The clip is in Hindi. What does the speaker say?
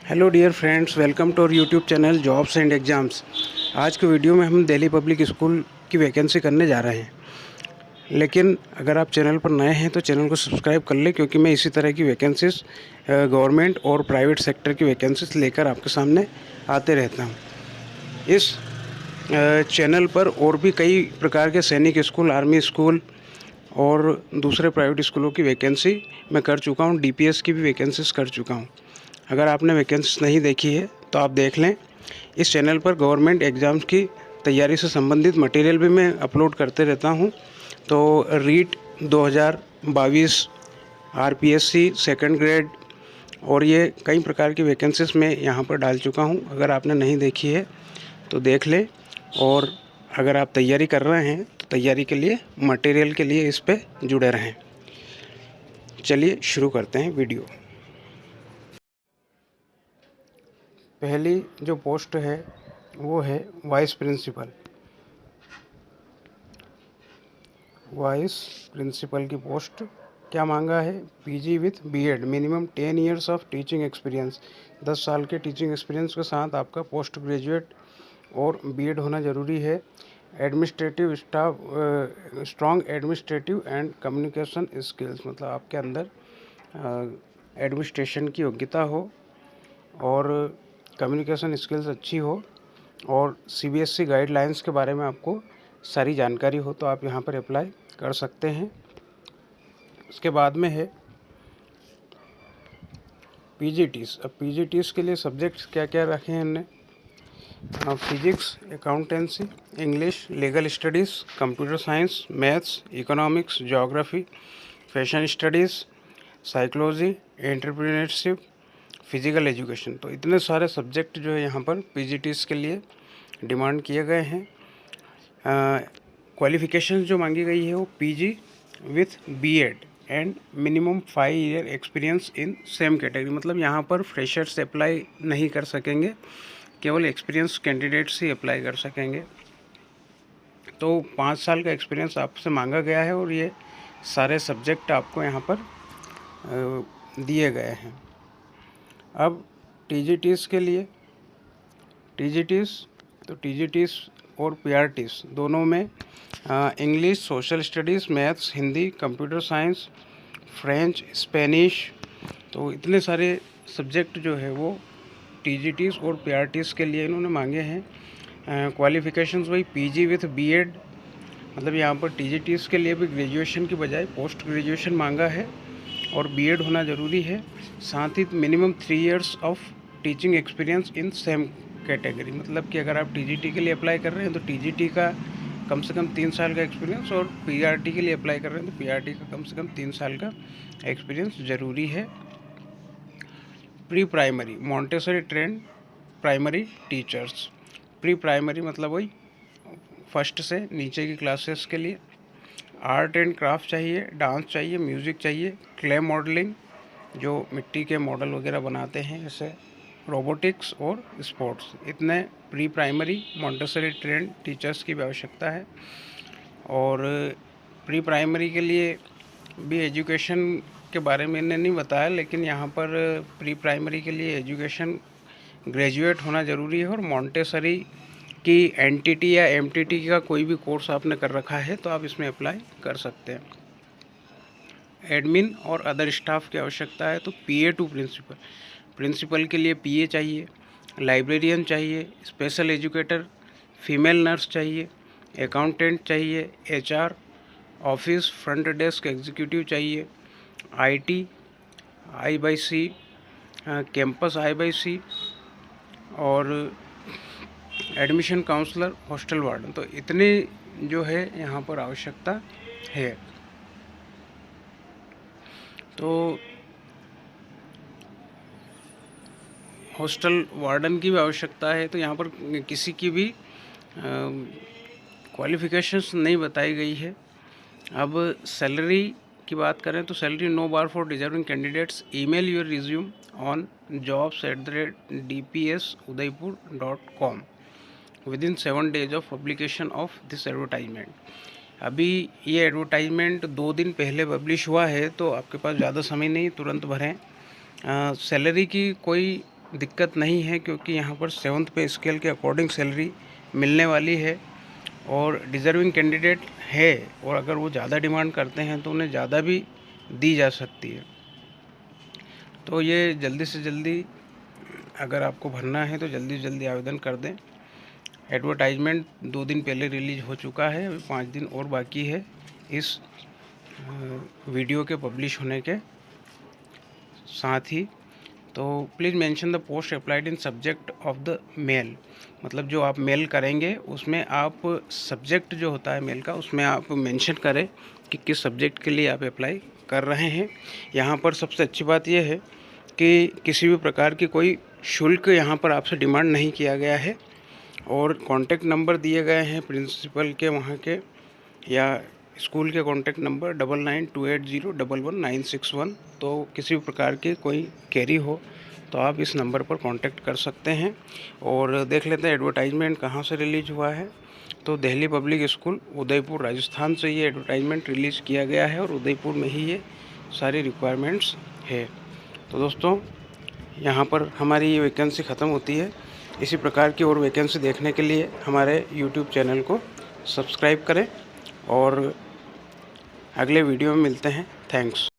Hello dear friends, welcome to our YouTube channel jobs and exams. आज के वीडियो में हम दिल्ली पब्लिक स्कूल की वैकेंसी करने जा रहे हैं। लेकिन अगर आप चैनल पर नए हैं तो चैनल को सब्सक्राइब कर लें, क्योंकि मैं इसी तरह की वैकेंसीज़ गवर्नमेंट और प्राइवेट सेक्टर की वैकेंसीज़ लेकर आपके सामने आते रहता हूँ। इस चैनल पर और भी कई प्रकार के सैनिक स्कूल, आर्मी स्कूल और दूसरे प्राइवेट स्कूलों की वैकेंसी मैं कर चुका हूँ। डीपीएस की भी वैकेंसीज़ कर चुका हूँ। अगर आपने वैकेंसीज नहीं देखी है तो आप देख लें। इस चैनल पर गवर्नमेंट एग्ज़ाम्स की तैयारी से संबंधित मटेरियल भी मैं अपलोड करते रहता हूं। तो रीट 2022, आरपीएससी सेकंड ग्रेड और ये कई प्रकार की वैकेंसीज मैं यहां पर डाल चुका हूं। अगर आपने नहीं देखी है तो देख लें, और अगर आप तैयारी कर रहे हैं तो तैयारी के लिए, मटेरियल के लिए इस पर जुड़े रहें। चलिए शुरू करते हैं वीडियो। पहली जो पोस्ट है वो है वाइस प्रिंसिपल। वाइस प्रिंसिपल की पोस्ट क्या मांगा है? PG with BEd, minimum 10 years of teaching experience. 10 साल के टीचिंग एक्सपीरियंस के साथ आपका पोस्ट ग्रेजुएट और बीएड होना ज़रूरी है। Administrative staff, strong administrative and communication skills, मतलब आपके अंदर एडमिनिस्ट्रेशन की योग्यता हो और कम्युनिकेशन स्किल्स अच्छी हो, और सीबीएसई गाइडलाइंस के बारे में आपको सारी जानकारी हो, तो आप यहाँ पर अप्लाई कर सकते हैं। उसके बाद में है पीजीटीज। अब पीजीटीज के लिए सब्जेक्ट्स क्या क्या रखे हैं हमने? Physics, accountancy, English, legal studies, computer science, maths, economics, geography, fashion studies, psychology, entrepreneurship, physical education. तो इतने सारे सब्जेक्ट जो है यहाँ पर पीजीटीज के लिए डिमांड किए गए हैं। क्वालिफ़िकेशन जो मांगी गई है वो PG with BEd and minimum 5 year experience in same category. मतलब यहाँ पर फ्रेशर्स अप्लाई नहीं कर सकेंगे, केवल एक्सपीरियंस कैंडिडेट्स ही अप्लाई कर सकेंगे। तो 5 साल का एक्सपीरियंस आपसे मांगा गया है, और ये सारे सब्जेक्ट आपको यहाँ पर दिए गए हैं। अब टीजीटीज़ के लिए, टीजीटीज़ और पीआरटीज़ दोनों में English, social studies, maths, Hindi, computer science, French, Spanish, तो इतने सारे सब्जेक्ट जो है वो टीजीटीज़ और पीआरटीज़ के लिए इन्होंने मांगे हैं। क्वालिफ़िकेशंस वही पीजी विथ बीएड, मतलब यहाँ पर टीजीटीज़ के लिए भी ग्रेजुएशन की बजाय पोस्ट ग्रेजुएशन मांगा है और बीएड होना ज़रूरी है। साथ ही minimum 3 years of teaching experience in same category, मतलब कि अगर आप टीजीटी के लिए अप्लाई कर रहे हैं तो टीजीटी का कम से कम 3 साल का एक्सपीरियंस, और पीआरटी के लिए अप्लाई कर रहे हैं तो पीआरटी का कम से कम 3 साल का एक्सपीरियंस ज़रूरी है। Pre primary, Montessori trained primary teachers. Pre primary मतलब वही फर्स्ट से नीचे की क्लासेस के लिए। आर्ट एंड क्राफ्ट चाहिए, डांस चाहिए, म्यूज़िक चाहिए, क्ले मॉडलिंग, जो मिट्टी के मॉडल वगैरह बनाते हैं जैसे, रोबोटिक्स और स्पोर्ट्स। इतने pre primary Montessori trained teachers की भी आवश्यकता है। और प्री प्राइमरी के लिए भी एजुकेशन के बारे में मैंने नहीं बताया, लेकिन यहाँ पर प्री प्राइमरी के लिए एजुकेशन ग्रेजुएट होना ज़रूरी है, और मॉन्टेसरी की एनटीटी या एमटीटी का कोई भी कोर्स आपने कर रखा है तो आप इसमें अप्लाई कर सकते हैं। एडमिन और अदर स्टाफ की आवश्यकता है, तो पीए टू प्रिंसिपल। प्रिंसिपल के लिए पीए चाहिए, लाइब्रेरियन चाहिए, स्पेशल एजुकेटर, फीमेल नर्स चाहिए, अकाउंटेंट चाहिए, HR, office front desk executive चाहिए, आईटी, आई/सी, कैंपस आई/सी, और एडमिशन काउंसलर, हॉस्टल वार्डन। तो इतने जो है यहाँ पर आवश्यकता है। तो हॉस्टल वार्डन की भी आवश्यकता है, तो यहाँ पर किसी की भी क्वालिफ़िकेशंस नहीं बताई गई है। अब सैलरी की बात करें तो salary no bar for deserving candidates, email your resume on jobs@dpsudaipur.com within 7 days of publication of this advertisement. अभी ये एडवर्टाइजमेंट 2 दिन पहले पब्लिश हुआ है, तो आपके पास ज़्यादा समय नहीं, तुरंत भरें। सैलरी की कोई दिक्कत नहीं है, क्योंकि यहाँ पर 7th पे स्केल के अकॉर्डिंग सैलरी मिलने वाली है और डिज़र्विंग कैंडिडेट है, और अगर वो ज़्यादा डिमांड करते हैं तो उन्हें ज़्यादा भी दी जा सकती है। तो ये जल्दी से जल्दी अगर आपको भरना है तो जल्दी से जल्दी आवेदन कर दें। एडवर्टाइजमेंट 2 दिन पहले रिलीज हो चुका है, अभी 5 दिन और बाकी है इस वीडियो के पब्लिश होने के साथ ही। तो please mention the post applied in subject of the mail, मतलब जो आप मेल करेंगे उसमें आप सब्जेक्ट जो होता है मेल का, उसमें आप मेंशन करें कि किस सब्जेक्ट के लिए आप अप्लाई कर रहे हैं। यहाँ पर सबसे अच्छी बात यह है कि किसी भी प्रकार की कोई शुल्क यहाँ पर आपसे डिमांड नहीं किया गया है, और कॉन्टैक्ट नंबर दिए गए हैं प्रिंसिपल के वहाँ के या स्कूल के कॉन्टैक्ट नंबर 9928011961। तो किसी भी प्रकार की कोई क्वेरी हो तो आप इस नंबर पर कांटेक्ट कर सकते हैं। और देख लेते हैं एडवर्टाइजमेंट कहाँ से रिलीज हुआ है। तो दिल्ली पब्लिक स्कूल उदयपुर राजस्थान से ये एडवर्टाइजमेंट रिलीज़ किया गया है और उदयपुर में ही ये सारी रिक्वायरमेंट्स है। तो दोस्तों, यहाँ पर हमारी ये वैकेंसी ख़त्म होती है। इसी प्रकार की और वैकेंसी देखने के लिए हमारे यूट्यूब चैनल को सब्सक्राइब करें और अगले वीडियो में मिलते हैं। थैंक्स।